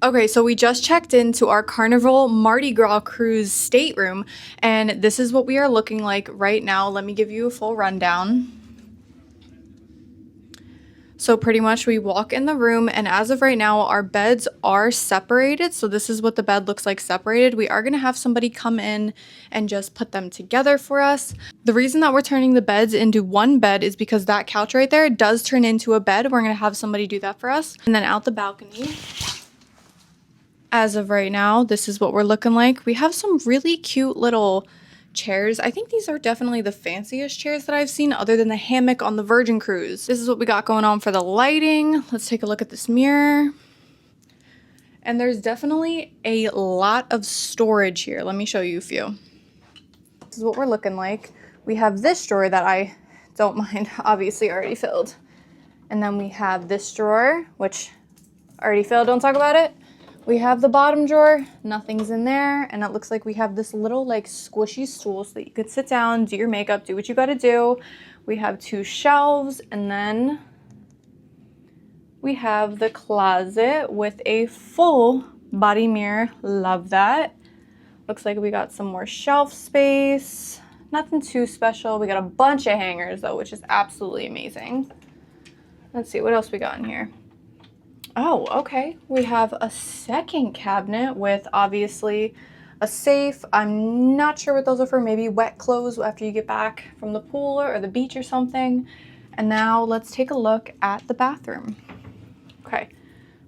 Okay, so we just checked into our Carnival Mardi Gras cruise stateroom, and this is what we are looking like right now. Let me give you a full rundown. So pretty much we walk in the room, and as of right now, our beds are separated. So this is what the bed looks like separated. We are going to have somebody come in and just put them together for us. The reason that we're turning the beds into one bed is because that couch right there does turn into a bed. We're going to have somebody do that for us. And then out the balcony, as of right now, this is what we're looking like. We have some really cute little chairs. I think these are definitely the fanciest chairs that I've seen other than the hammock on the Virgin Cruise. This is what we got going on for the lighting. Let's take a look at this mirror. And there's definitely a lot of storage here. Let me show you a few. This is what we're looking like. We have this drawer that I don't mind, obviously already filled. And then we have this drawer, which already filled, don't talk about it. We have the bottom drawer, nothing's in there, and it looks like we have this little like squishy stool so that you could sit down, do your makeup, do what you gotta do. We have two shelves, and then we have the closet with a full body mirror. Love that. Looks like we got some more shelf space. Nothing too special. We got a bunch of hangers though, which is absolutely amazing. Let's see what else we got in here. Oh, okay. We have a second cabinet with obviously a safe. I'm not sure what those are for. Maybe wet clothes after you get back from the pool or the beach or something. And now let's take a look at the bathroom. Okay.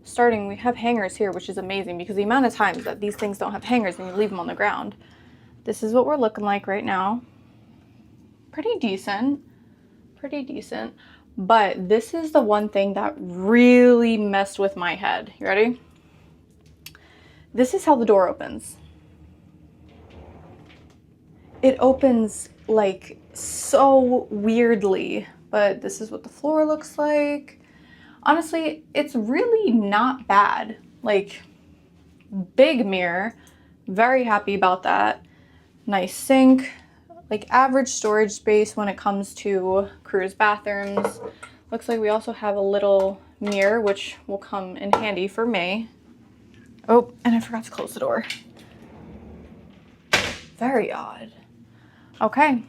Starting, we have hangers here, which is amazing because the amount of times that these things don't have hangers and you leave them on the ground. This is what we're looking like right now. Pretty decent. Pretty decent. But this is the one thing that really messed with my head. You ready? This is how the door opens. It opens like so weirdly, but this is what the floor looks like. Honestly, it's really not bad. Like, big mirror. Very happy about that. Nice sink. Like average storage space when it comes to cruise bathrooms. Looks like we also have a little mirror, which will come in handy for me. Oh, and I forgot to close the door. Very odd. Okay.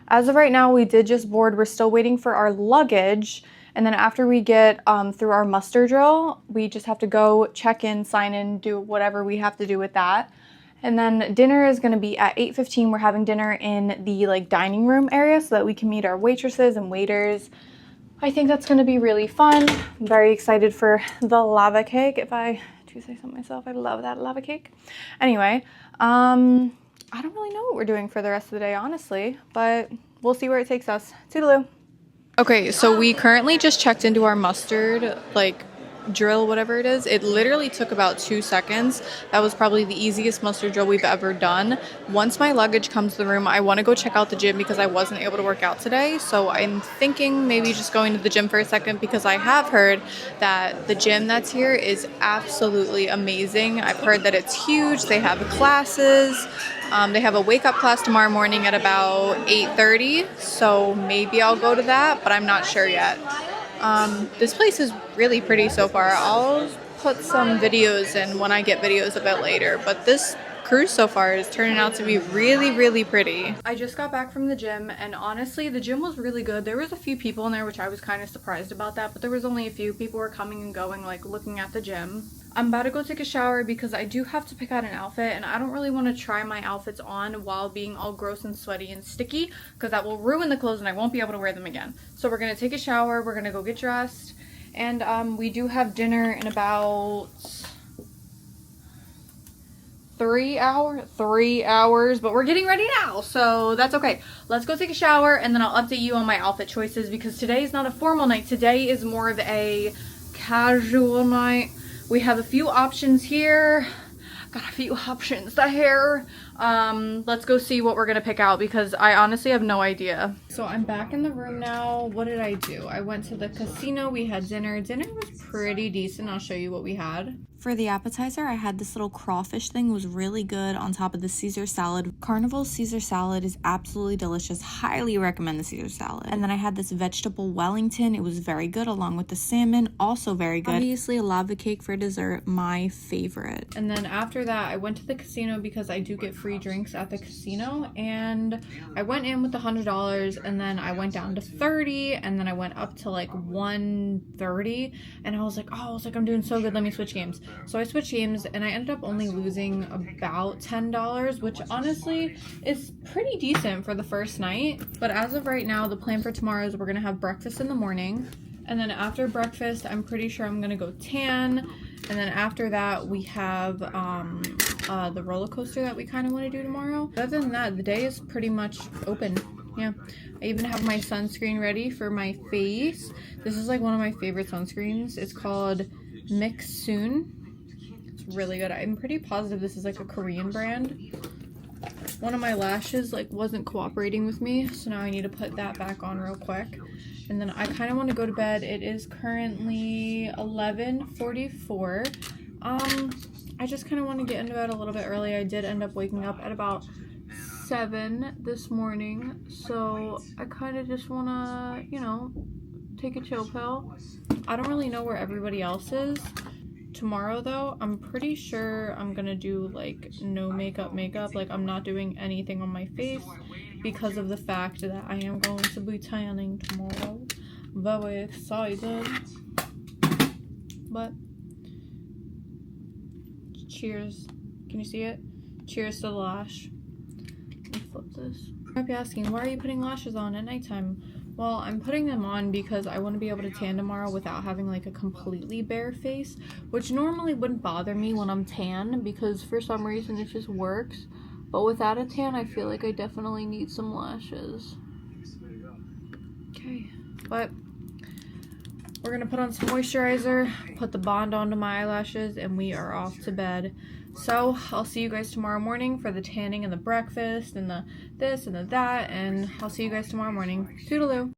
As of right now, we did just board. We're still waiting for our luggage. And then after we get through our muster drill, we just have to go check in, sign in, do whatever we have to do with that. And then dinner is going to be at 8:15. We're having dinner in the like dining room area so that we can meet our waitresses and waiters. I think that's going to be really fun. I'm very excited for the lava cake. If I do say so myself, I love that lava cake. Anyway, I don't really know what we're doing for the rest of the day, honestly, but we'll see where it takes us. Toodaloo. Okay, so we currently just checked into our mustard, like, drill, whatever it is. It literally took about 2 seconds. That was probably the easiest muster drill we've ever done. Once my luggage comes to the room, I want to go check out the gym because I wasn't able to work out today. So I'm thinking maybe just going to the gym for a second because I have heard that the gym that's here is absolutely amazing. I've heard that it's huge. They have classes. They have a wake-up class tomorrow morning at about 8:30. So maybe I'll go to that, but I'm not sure yet. This place is really pretty so far. I'll put some videos in when I get videos a bit later, but this cruise so far is turning out to be really, really pretty. I just got back from the gym, and honestly, the gym was really good. There was a few people in there, which I was kind of surprised about that, but there was only a few. People were coming and going, like looking at the gym. I'm about to go take a shower because I do have to pick out an outfit, and I don't really want to try my outfits on while being all gross and sweaty and sticky because that will ruin the clothes and I won't be able to wear them again. So we're going to take a shower, we're going to go get dressed, and we do have dinner in about 3 hours, but we're getting ready now, so that's okay. Let's go take a shower, and then I'll update you on my outfit choices because today is not a formal night. Today is more of a casual night. We have a few options here. Got a few options there. Let's go see what we're gonna pick out because I honestly have no idea. So I'm back in the room now. What did I do? I went to the casino. We had dinner. Dinner was pretty decent. I'll show you what we had. For the appetizer, I had this little crawfish thing. It was really good on top of the Caesar salad. Carnival Caesar salad is absolutely delicious. Highly recommend the Caesar salad. And then I had this vegetable Wellington. It was very good, along with the salmon, also very good. Obviously, a lava cake for dessert, my favorite. And then after that, I went to the casino because I do get free drinks at the casino. And I went in with $100, and then I went down to 30, and then I went up to like 130. And I was like, I'm doing so good. Let me switch games. So I switched games and I ended up only losing about $10, which honestly is pretty decent for the first night. But as of right now, the plan for tomorrow is we're gonna have breakfast in the morning. And then after breakfast, I'm pretty sure I'm gonna go tan. And then after that, we have the roller coaster that we kind of want to do tomorrow. Other than that, the day is pretty much open. Yeah, I even have my sunscreen ready for my face. This is like one of my favorite sunscreens. It's called Mix Soon. It's really good. I'm pretty positive this is like a Korean brand. One of my lashes like wasn't cooperating with me, so now I need to put that back on real quick. And then I kind of want to go to bed. It is currently 11:44. I just kind of want to get into bed a little bit early. I did end up waking up at about 7 this morning, so I kind of just want to, you know, take a chill pill. I don't really know where everybody else is. Tomorrow though, I'm pretty sure I'm gonna do like no makeup. Like I'm not doing anything on my face because of the fact that I am going to be tanning tomorrow. Very excited. But cheers. Can you see it? Cheers to the lash. Let me flip this. You might be asking, why are you putting lashes on at nighttime? Well, I'm putting them on because I want to be able to tan tomorrow without having like a completely bare face, which normally wouldn't bother me when I'm tan because for some reason it just works. But without a tan, I feel like I definitely need some lashes. Okay, but we're gonna put on some moisturizer, put the bond onto my eyelashes, and we are off to bed. So I'll see you guys tomorrow morning for the tanning and the breakfast and the this and the that, and I'll see you guys tomorrow morning. Toodaloo.